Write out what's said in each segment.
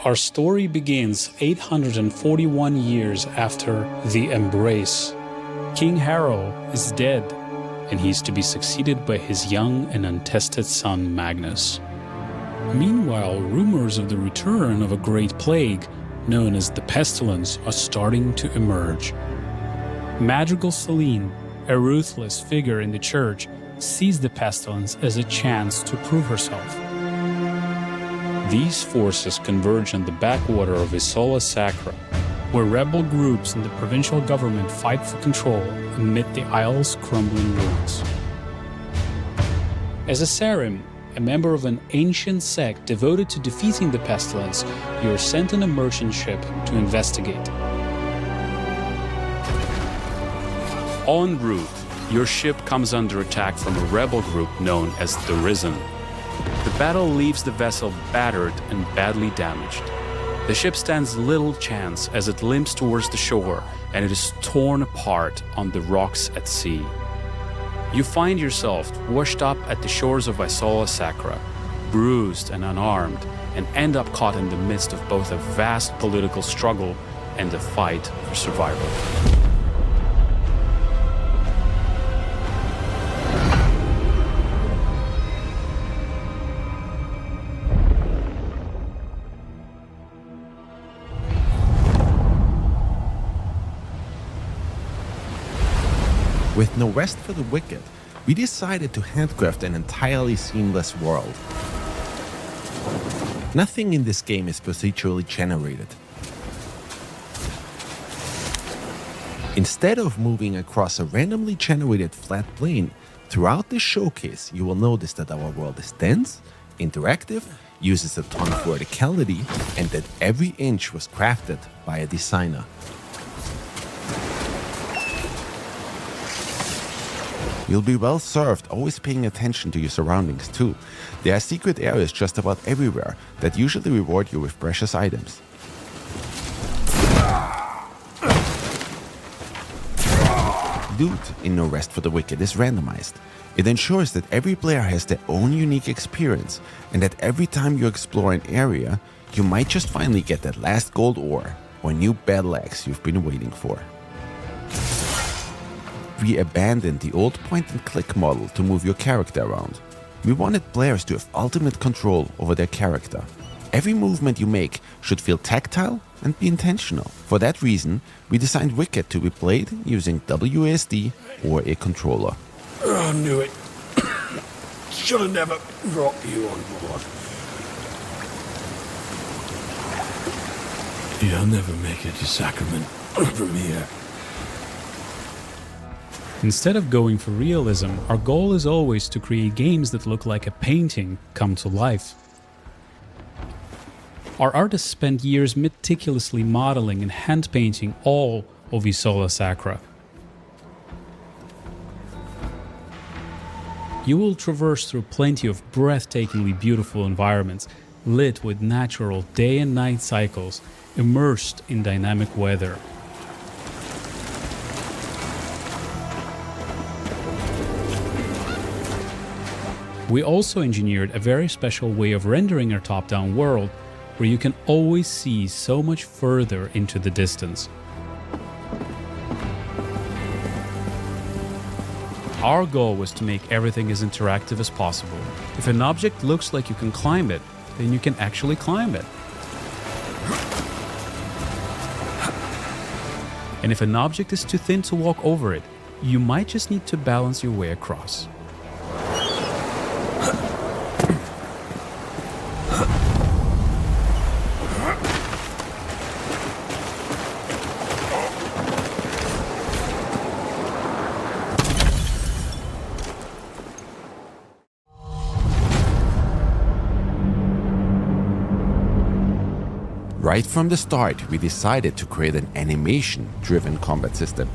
Our story begins 841 years after the Embrace. King Harol is dead, and he's to be succeeded by his young and untested son Magnus. Meanwhile, rumors of the return of a great plague, known as the Pestilence, are starting to emerge. Madrigal Celine, a ruthless figure in the church, sees the Pestilence as a chance to prove herself. These forces converge on the backwater of Visceral Sacra, where rebel groups and the provincial government fight for control amid the isle's crumbling ruins. As a Cerim, a member of an ancient sect devoted to defeating the Pestilence, you are sent on a merchant ship to investigate. En route, your ship comes under attack from a rebel group known as the Risen. The battle leaves the vessel battered and badly damaged. The ship stands little chance as it limps towards the shore, and it is torn apart on the rocks at sea. You find yourself washed up at the shores of Visceral Sacra, bruised and unarmed, and end up caught in the midst of both a vast political struggle and a fight for survival. With no rest for the wicked, we decided to handcraft an entirely seamless world. Nothing in this game is procedurally generated. Instead of moving across a randomly generated flat plane, throughout this showcase you will notice that our world is dense, interactive, uses a ton of verticality, and that every inch was crafted by a designer. You'll be well served always paying attention to your surroundings too. There are secret areas just about everywhere that usually reward you with precious items. Loot in No Rest for the Wicked is randomized. It ensures that every player has their own unique experience, and that every time you explore an area, you might just finally get that last gold ore or new battle axe you've been waiting for. We abandoned the old point-and-click model to move your character around. We wanted players to have ultimate control over their character. Every movement you make should feel tactile and be intentional. For that reason, we designed Wicked to be played using WASD or a controller. I knew it. Should have never brought you on board. You'll never make it to Sacrament from here. Instead of going for realism, our goal is always to create games that look like a painting come to life. Our artists spent years meticulously modeling and hand-painting all of Visceral Sacra. You will traverse through plenty of breathtakingly beautiful environments, lit with natural day and night cycles, immersed in dynamic weather. We also engineered a very special way of rendering our top-down world, where you can always see so much further into the distance. Our goal was to make everything as interactive as possible. If an object looks like you can climb it, then you can actually climb it. And if an object is too thin to walk over it, you might just need to balance your way across. Right from the start, we decided to create an animation-driven combat system,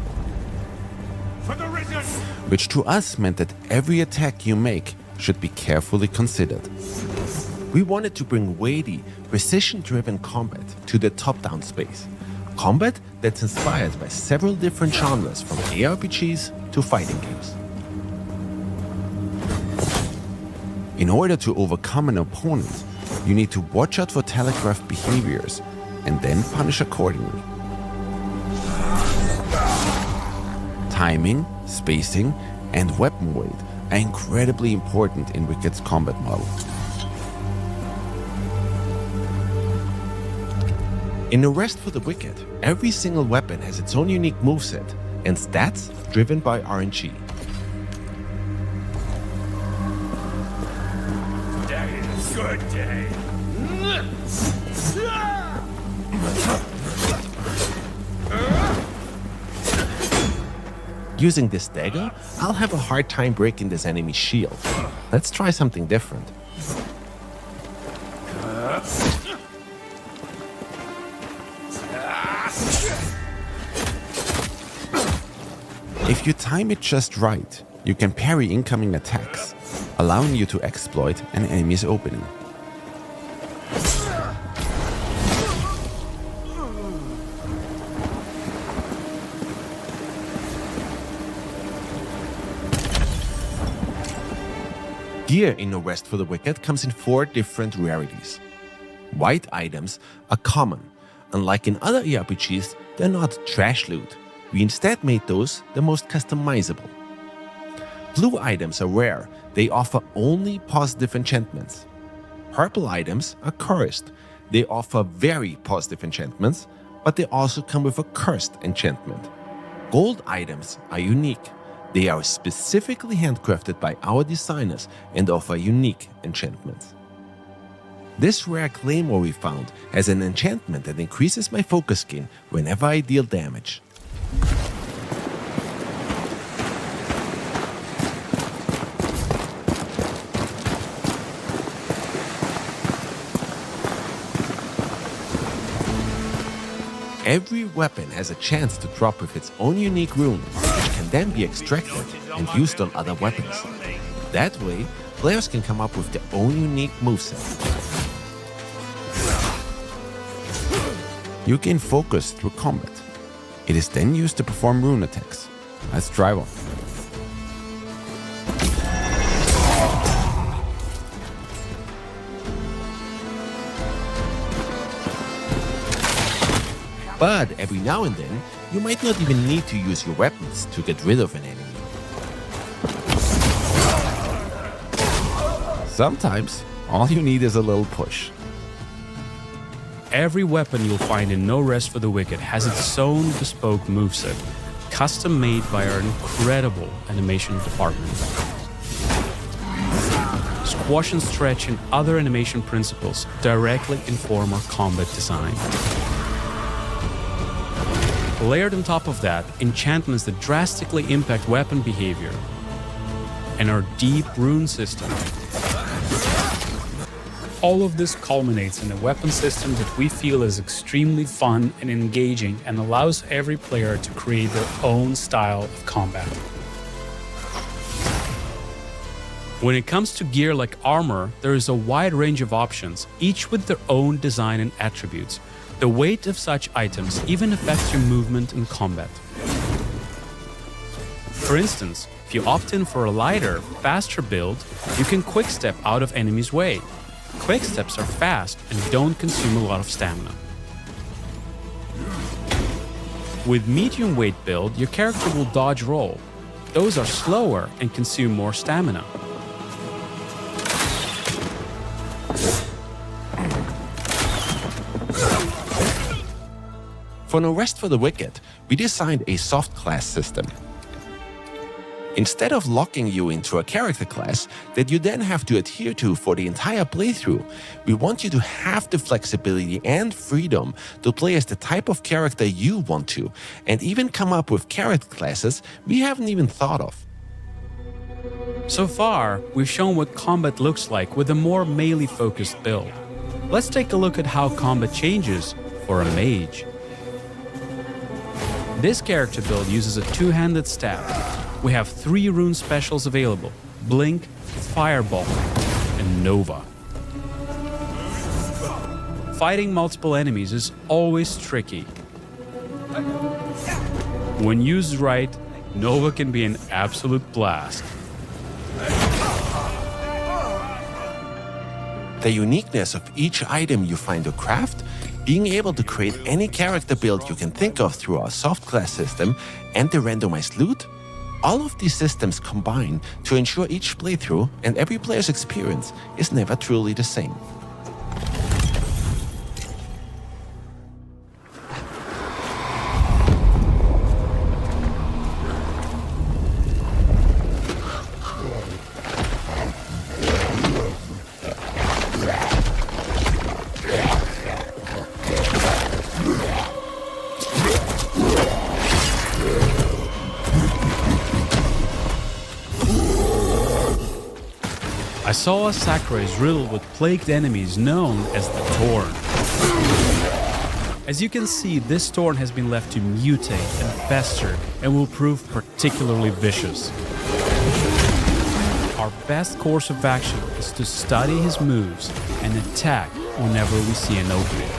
which to us meant that every attack you make should be carefully considered. We wanted to bring weighty, precision-driven combat to the top-down space. Combat that's inspired by several different genres, from ARPGs to fighting games. In order to overcome an opponent, You need to watch out for telegraphed behaviors and then punish accordingly. Timing, spacing, and weapon weight are incredibly important in Wicked's combat model. In Arrest for the Wicked, every single weapon has its own unique moveset and stats driven by RNG. Day is a good day. Using this dagger, I'll have a hard time breaking this enemy's shield. Let's try something different. If you time it just right, you can parry incoming attacks, allowing you to exploit an enemy's opening. Gear in Arrest for the Wicked comes in 4 different rarities. White items are common. Unlike in other ERPGs, they're not trash loot. We instead made those the most customizable. Blue items are rare. They offer only positive enchantments. Purple items are cursed. They offer very positive enchantments, but they also come with a cursed enchantment. Gold items are unique. They are specifically handcrafted by our designers and offer unique enchantments. This rare claymore we found has an enchantment that increases my focus gain whenever I deal damage. Every weapon has a chance to drop with its own unique rune, which can then be extracted and used on other weapons. That way, players can come up with their own unique moveset. You gain focus through combat. It is then used to perform rune attacks. Let's try one. But every now and then, you might not even need to use your weapons to get rid of an enemy. Sometimes, all you need is a little push. Every weapon you'll find in No Rest for the Wicked has its own bespoke moveset, custom made by our incredible animation department. Squash and stretch and other animation principles directly inform our combat design. Layered on top of that, enchantments that drastically impact weapon behavior, and our deep rune system. All of this culminates in a weapon system that we feel is extremely fun and engaging and allows every player to create their own style of combat. When it comes to gear like armor, there is a wide range of options, each with their own design and attributes. The weight of such items even affects your movement in combat. For instance, if you opt in for a lighter, faster build, you can quick-step out of enemies' way. Quick-steps are fast and don't consume a lot of stamina. With medium weight build, your character will dodge roll. Those are slower and consume more stamina. For No Rest for the Wicked, we designed a soft class system. Instead of locking you into a character class that you then have to adhere to for the entire playthrough, we want you to have the flexibility and freedom to play as the type of character you want to, and even come up with character classes we haven't even thought of. So far, we've shown what combat looks like with a more melee-focused build. Let's take a look at how combat changes for a mage. This character build uses a two-handed staff. We have 3 rune specials available: Blink, Fireball, and Nova. Fighting multiple enemies is always tricky. When used right, Nova can be an absolute blast. The uniqueness of each item you find or craft, being able to create any character build you can think of through our soft class system, and the randomized loot, all of these systems combine to ensure each playthrough and every player's experience is never truly the same. I saw a Sacra is riddled with plagued enemies known as the Torn. As you can see, this Torn has been left to mutate and fester and will prove particularly vicious. Our best course of action is to study his moves and attack whenever we see an opening.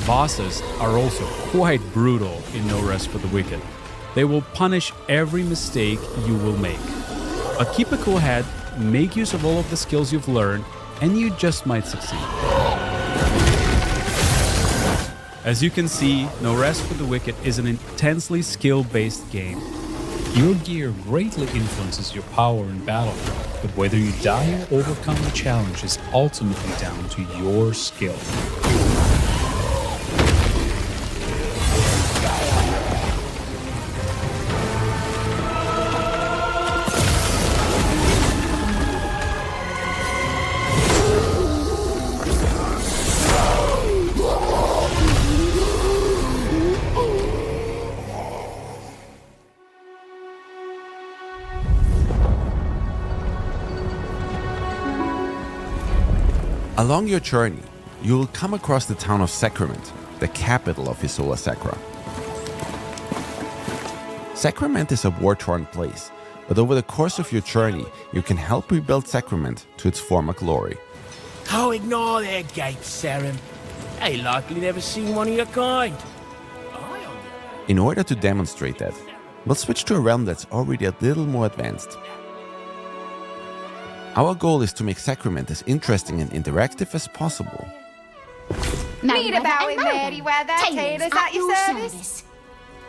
Bosses are also quite brutal in No Rest for the Wicked. They will punish every mistake you will make. But keep a cool head, make use of all of the skills you've learned, and you just might succeed. As you can see, No Rest for the Wicked is an intensely skill-based game. Your gear greatly influences your power in battle, but whether you die or overcome the challenge is ultimately down to your skill. Along your journey, you will come across the town of Sacrament, the capital of Isola Sacra. Sacrament is a war-torn place, but over the course of your journey, you can help rebuild Sacrament to its former glory. Oh, ignore their gates, Cerim. They likely never seen one of your kind. In order to demonstrate that, we'll switch to a realm that's already a little more advanced. Our goal is to make Sacrament as interesting and interactive as possible. Read about it, Mary, where that tailor's at your service.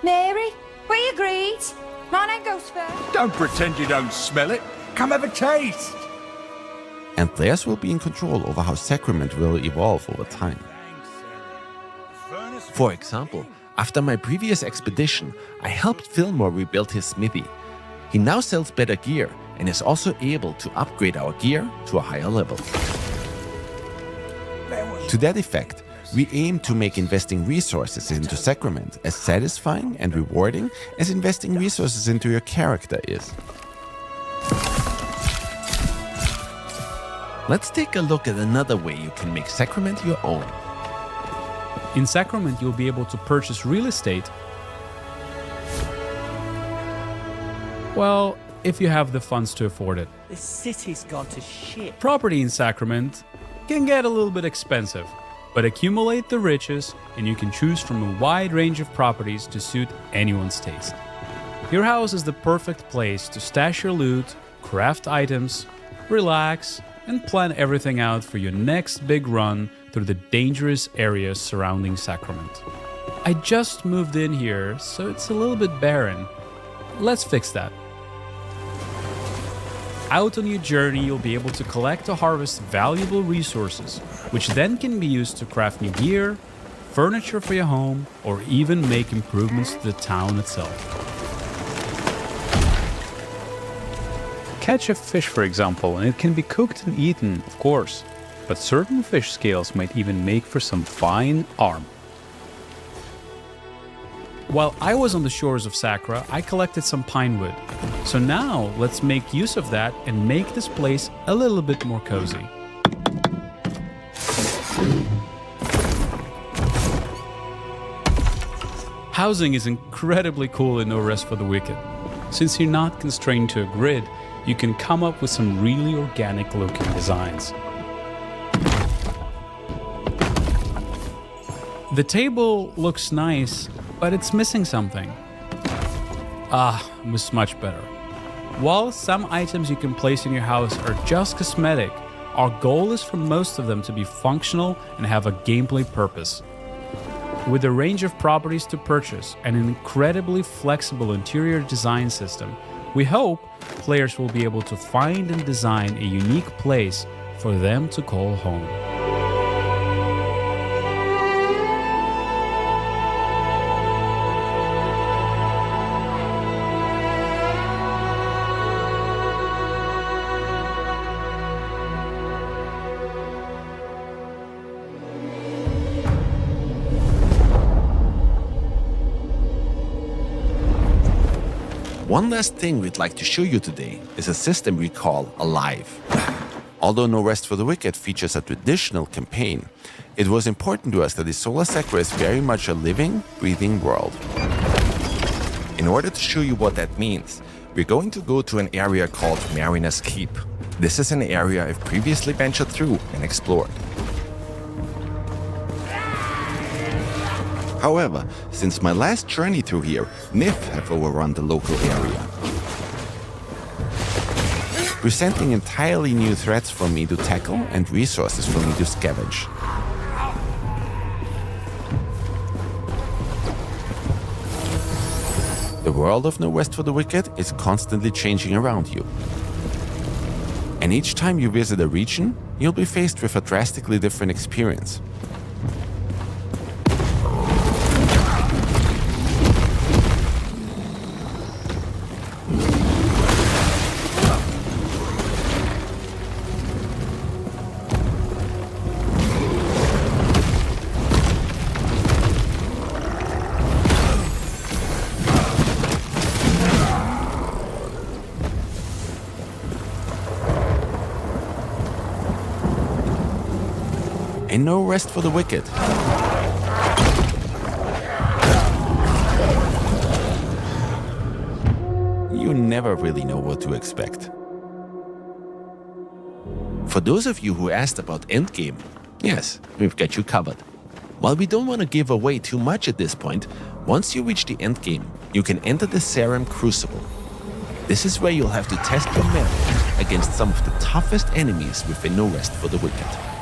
Mary, we agreed. My name goes first. Don't pretend you don't smell it. Come have a taste. And players will be in control over how Sacrament will evolve over time. For example, after my previous expedition, I helped Fillmore rebuild his smithy. He now sells better gear and is also able to upgrade our gear to a higher level. To that effect, we aim to make investing resources into Sacrament as satisfying and rewarding as investing resources into your character is. Let's take a look at another way you can make Sacrament your own. In Sacrament, you'll be able to purchase real estate. Well, if you have the funds to afford it. This city's gone to shit. Property in Sacrament can get a little bit expensive, but accumulate the riches and you can choose from a wide range of properties to suit anyone's taste. Your house is the perfect place to stash your loot, craft items, relax, and plan everything out for your next big run through the dangerous areas surrounding Sacrament. I just moved in here, so it's a little bit barren. Let's fix that. Out on your journey, you'll be able to collect or harvest valuable resources, which then can be used to craft new gear, furniture for your home, or even make improvements to the town itself. Catch a fish, for example, and it can be cooked and eaten, of course, but certain fish scales might even make for some fine armor. While I was on the shores of Sacra, I collected some pine wood. So now, let's make use of that and make this place a little bit more cozy. Housing is incredibly cool in No Rest for the Wicked. Since you're not constrained to a grid, you can come up with some really organic looking designs. The table looks nice, but it's missing something. It was much better. While some items you can place in your house are just cosmetic, our goal is for most of them to be functional and have a gameplay purpose. With a range of properties to purchase and an incredibly flexible interior design system, we hope players will be able to find and design a unique place for them to call home. One last thing we'd like to show you today is a system we call Alive. Although No Rest for the Wicked features a traditional campaign, it was important to us that the Solar Sacra is very much a living, breathing world. In order to show you what that means, we're going to go to an area called Mariner's Keep. This is an area I've previously ventured through and explored. However, since my last journey through here, Nif have overrun the local area, presenting entirely new threats for me to tackle and resources for me to scavenge. The world of No Rest for the Wicked is constantly changing around you. And each time you visit a region, you'll be faced with a drastically different experience. And no rest for the wicked. You never really know what to expect. For those of you who asked about Endgame, yes, we've got you covered. While we don't want to give away too much at this point, once you reach the Endgame, you can enter the Cerim Crucible. This is where you'll have to test your metal against some of the toughest enemies within No Rest for the Wicked.